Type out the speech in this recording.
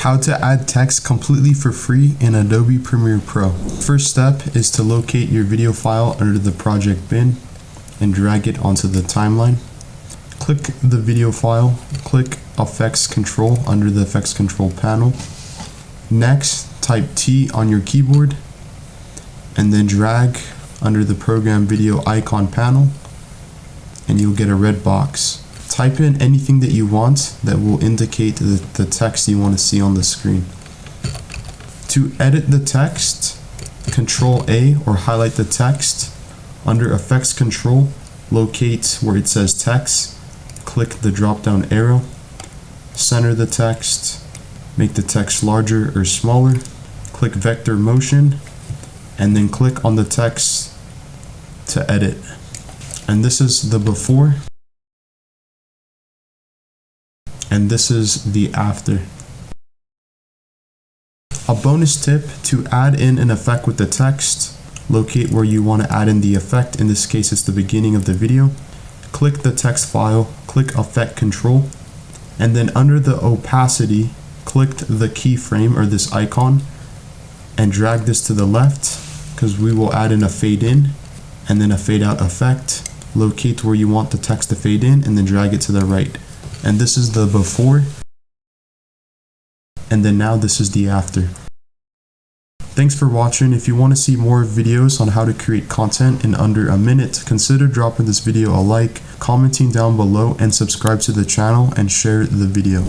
How to add text completely for free in Adobe Premiere Pro. First step is to locate your video file under the project bin and drag it onto the timeline. Click the video file, click Effects Control under the Effects Control panel. Next, type T on your keyboard and then drag under the Program Video icon panel and you'll get a red box. Type in anything that you want that will indicate the text you want to see on the screen. To edit the text, Control A or highlight the text. Under Effects Control, locate where it says Text, click the drop down arrow, center the text, make the text larger or smaller, click Vector Motion, and then click on the text to edit. And this is the before. And this is the after. A bonus tip: to add in an effect with the text, locate where you want to add in the effect. In this case, it's the beginning of the video. Click the text file, click Effect Control, and then under the opacity, click the keyframe or this icon and drag this to the left because we will add in a fade in and then a fade out effect. Locate where you want the text to fade in and then drag it to the right. And this is the before, and then now this is the after. Thanks for watching. If you want to see more videos on how to create content in under a minute, consider dropping this video a like, commenting down below, and subscribe to the channel and share the video.